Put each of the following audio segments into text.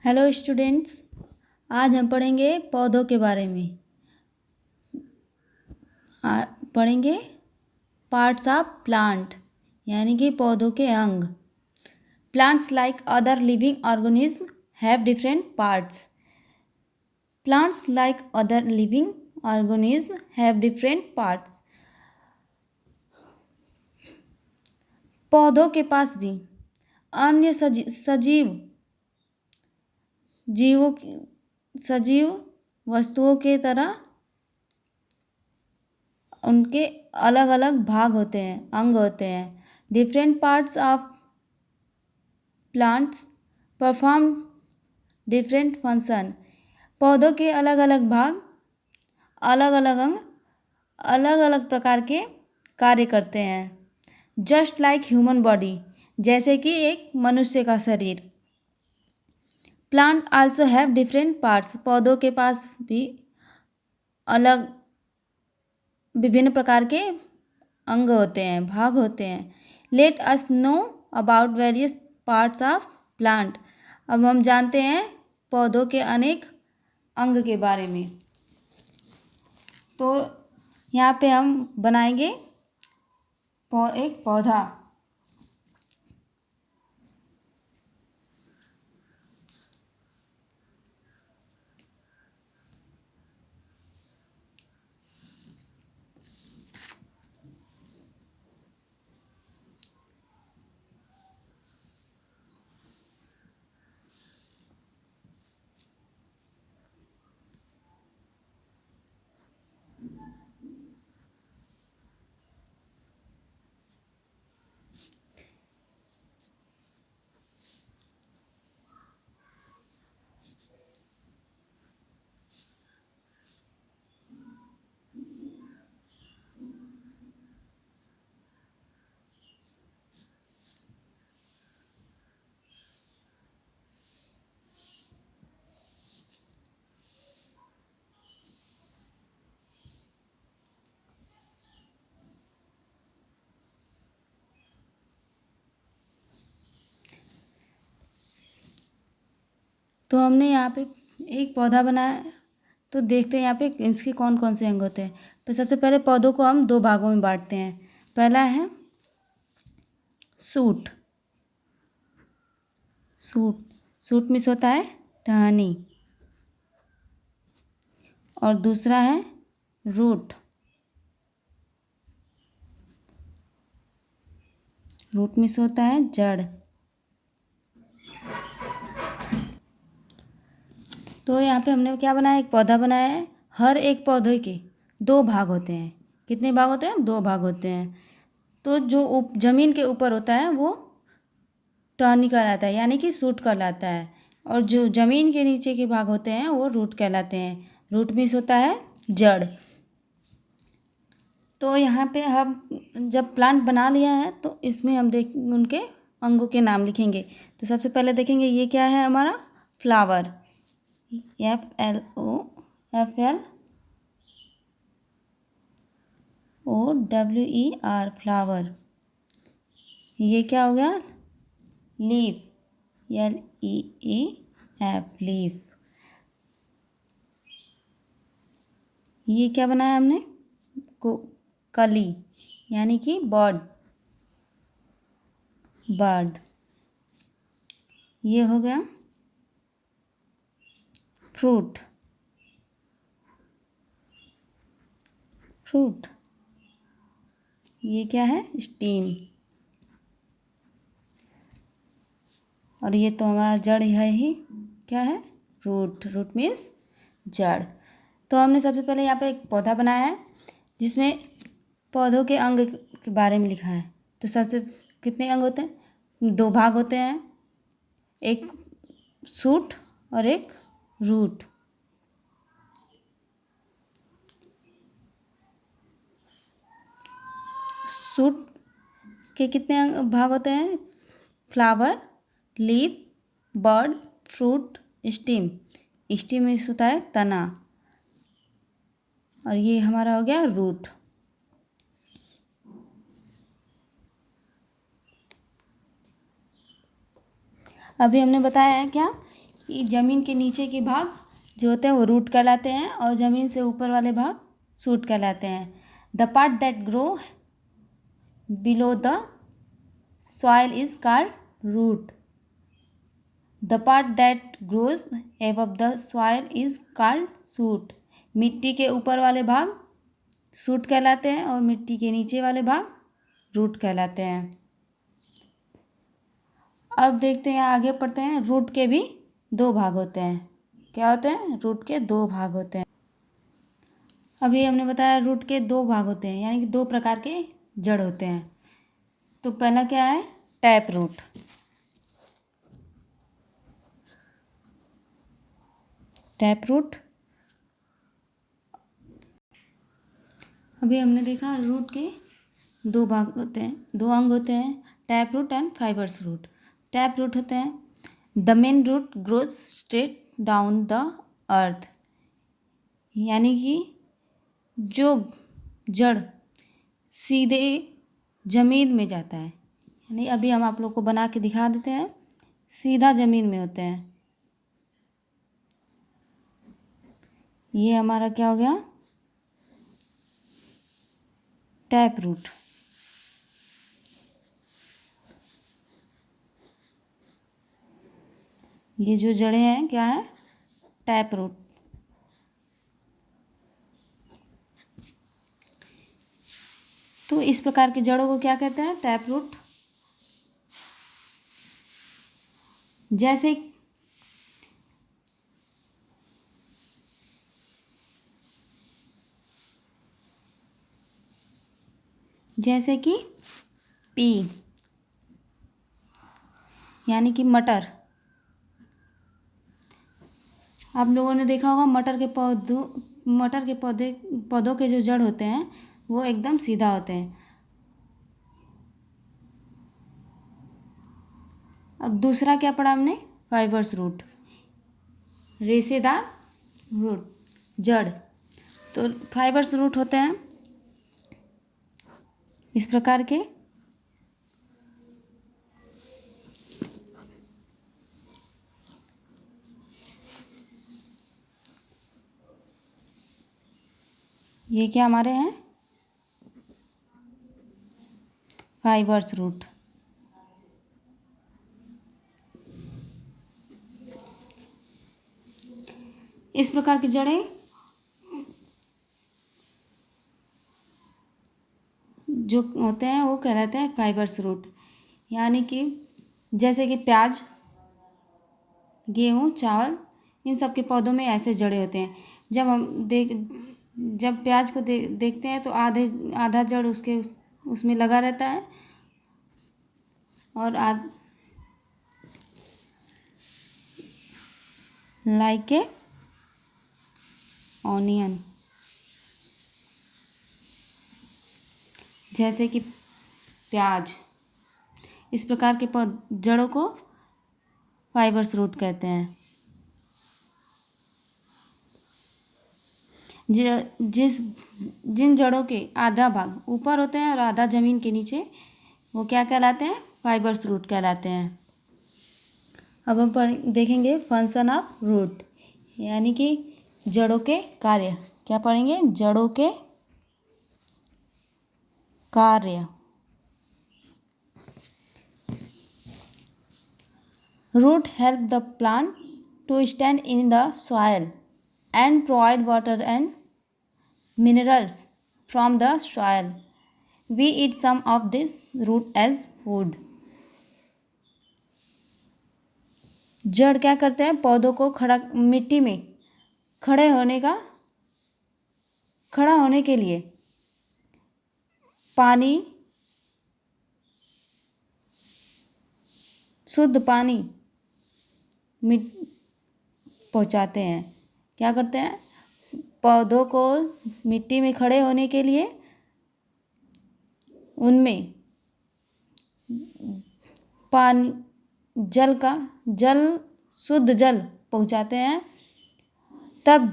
Hello students. आज हम पढ़ेंगे पौधों के बारे में। पढ़ेंगे पार्ट्स ऑफ प्लांट यानी कि पौधों के अंग। Plants like other living organism have different parts. Plants like other living organism have different parts. पौधों के पास भी अन्य सजीव वस्तुओं के तरह उनके अलग अलग भाग होते हैं, अंग होते हैं। Different parts of plants perform different function. पौधों के अलग अलग भाग, अलग अलग अंग अलग अलग प्रकार के कार्य करते हैं। जस्ट लाइक ह्यूमन बॉडी, जैसे कि एक मनुष्य का शरीर। Plant also have different parts. पौधों के पास भी अलग विभिन्न प्रकार के अंग होते हैं, भाग होते हैं। Let us know about various parts of plant. अब हम जानते हैं पौधों के अनेक अंग के बारे में। तो यहाँ पे हम बनाएंगे एक पौधा। तो हमने यहाँ पे एक पौधा बनाया। तो देखते हैं यहाँ पे इसके कौन कौन से अंग होते हैं। तो सबसे पहले पौधों को हम दो भागों में बांटते हैं। पहला है सूट। सूट में होता है टहनी। और दूसरा है रूट। रूट में होता है जड़। तो यहाँ पे हमने क्या बनाया, एक पौधा बनाया है। हर एक पौधे के दो भाग होते हैं। कितने भाग होते हैं? दो भाग होते हैं। तो जो जमीन के ऊपर होता है वो टहनी कहलाता है, यानी कि सूट कहलाता है। और जो जमीन के नीचे के भाग होते हैं वो रूट कहलाते हैं। रूट मीन्स होता है जड़। तो यहाँ पे हम जब प्लांट बना लिया है तो इसमें हम उनके अंगों के नाम लिखेंगे। तो सबसे पहले देखेंगे ये क्या है हमारा फ्लावर। FLOWER flower. ये क्या हो गया? लीफ। LEEF leaf. ये क्या बनाया हमने? कली, यानी कि बर्ड। ये हो गया फ्रूट। ये क्या है? स्टीम। और ये तो हमारा जड़ है ही, क्या है? रूट मीन्स जड़। तो हमने सबसे पहले यहाँ पे एक पौधा बनाया है जिसमें पौधों के अंग के बारे में लिखा है। तो सबसे कितने अंग होते हैं? दो भाग होते हैं, एक सूट और एक रूट। सूट के कितने भाग होते हैं? Flower, leaf, bird, fruit, steam. Steam में होता है तना। और ये हमारा हो गया रूट। अभी हमने बताया है क्या ये ज़मीन के नीचे के भाग जो होते हैं वो रूट कहलाते हैं और ज़मीन से ऊपर वाले भाग शूट कहलाते हैं. The part that grow below the soil is called root. The part that grows above the soil is called shoot. मिट्टी के ऊपर वाले भाग शूट कहलाते हैं और मिट्टी के नीचे वाले भाग रूट कहलाते हैं. अब देखते हैं, आगे पढ़ते हैं. रूट के भी दो भाग होते हैं. क्या होते हैं? रूट के दो भाग होते हैं. अभी हमने बताया रूट के दो भाग होते हैं, यानी कि दो प्रकार के जड़ होते हैं. तो पहला क्या है? Tap root. Tap root. अभी हमने देखा रूट के दो भाग होते हैं, दो अंग होते हैं, tap root and fibers root. Tap root होते हैं the main root grows straight down the earth. यानी कि जो जड़ सीधे ज़मीन में जाता है. यानी अभी हम आप लोग को बना के दिखा देते हैं. सीधा ज़मीन में होते हैं. ये हमारा क्या हो गया? Tap root. ये जो जड़ें हैं क्या है? Tap root. तो इस प्रकार की जड़ों को क्या कहते हैं? Tap root. जैसे कि पी यानी कि मटर. आप लोगों ने देखा होगा मटर के पौधों के जो जड़ होते हैं वो एकदम सीधा होते हैं. अब दूसरा क्या पढ़ा हमने? Fibres root. रेशेदार रूट, जड़. तो फाइबर्स रूट होते हैं इस प्रकार के. ये क्या हमारे हैं? Fibers root. इस प्रकार की जड़ें जो होते हैं वो कहलाते हैं फाइबर्स रूट. यानी कि जैसे कि प्याज, गेहूँ, चावल, इन सब के पौधों में ऐसे जड़ें होते हैं. जब प्याज को देखते हैं तो आधा जड़ उसमें लगा रहता है और लाइक ए ऑनियन. जैसे कि प्याज. इस प्रकार के जड़ों को फाइबर्स रूट कहते हैं. जिन जड़ों के आधा भाग ऊपर होते हैं और आधा ज़मीन के नीचे, वो क्या कहलाते हैं? फाइबर्स रूट कहलाते हैं. अब हम देखेंगे फंक्शन ऑफ रूट, यानी कि जड़ों के कार्य. क्या पढ़ेंगे? जड़ों के कार्य. Root help the plant to stand in the soil and provide water and minerals from the soil. We eat some of this root as food. जड़ क्या करते हैं? पौधों को मिट्टी में खड़ा होने के लिए पानी, शुद्ध पानी पहुँचाते हैं. क्या करते हैं? पौधों को मिट्टी में खड़े होने के लिए उनमें पानी, शुद्ध जल पहुंचाते हैं. तब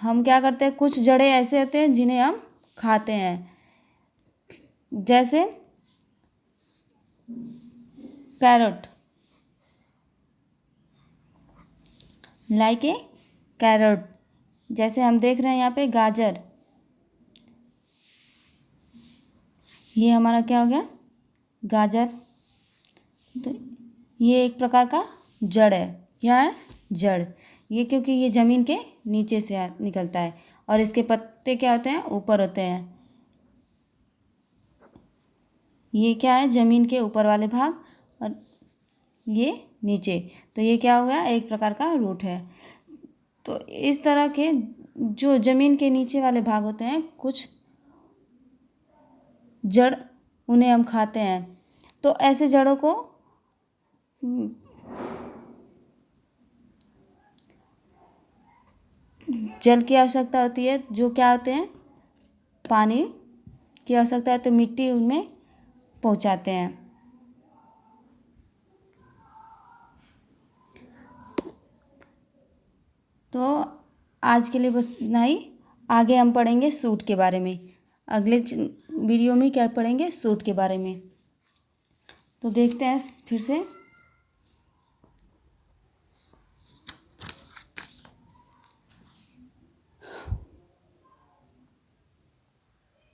हम क्या करते हैं? कुछ जड़ें ऐसे होते हैं जिन्हें हम खाते हैं. जैसे कैरेट. Like a carat. जैसे हम देख रहे हैं यहाँ पे गाजर, ये हमारा क्या हो गया, गाजर। तो ये एक प्रकार का जड़ है। क्या है, जड़। ये क्योंकि ये ज़मीन के नीचे से निकलता है और इसके पत्ते क्या होते हैं, ऊपर होते हैं। ये क्या है, ज़मीन के ऊपर वाले भाग और ये नीचे। तो ये क्या हो गया, एक प्रकार का रूट है। तो इस तरह के जो ज़मीन के नीचे वाले भाग होते हैं, कुछ जड़, उन्हें हम खाते हैं। तो ऐसे जड़ों को जल की आवश्यकता होती है, जो क्या होते हैं, पानी की आवश्यकता है, तो मिट्टी उनमें पहुंचाते हैं। तो आज के लिए बस इतना ही। आगे हम पढ़ेंगे सूट के बारे में। अगले वीडियो में क्या पढ़ेंगे, सूट के बारे में। तो देखते हैं फिर से।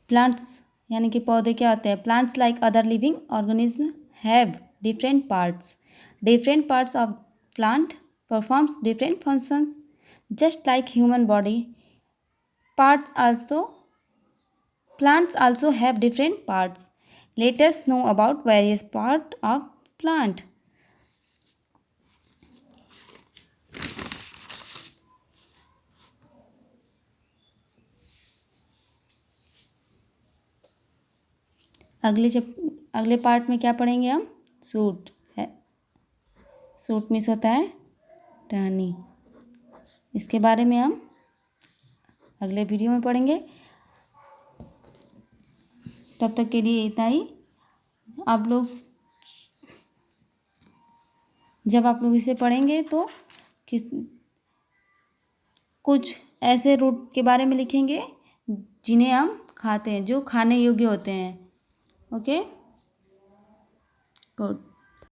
प्लांट्स यानी कि पौधे क्या होते हैं, plants like other living organism have different parts. Different parts of plant performs different functions just like human body. Part also Plants also have different parts. Let us know about various parts of plant. अगले part में क्या पढ़ेंगे हम, suit है। Suit means होता है टहनी। इसके बारे में हम अगले वीडियो में पढ़ेंगे। तब तक के लिए इतना ही। आप लोग जब आप लोग इसे पढ़ेंगे तो कुछ ऐसे रूट के बारे में लिखेंगे जिन्हें हम खाते हैं, जो खाने योग्य होते हैं। Okay, good.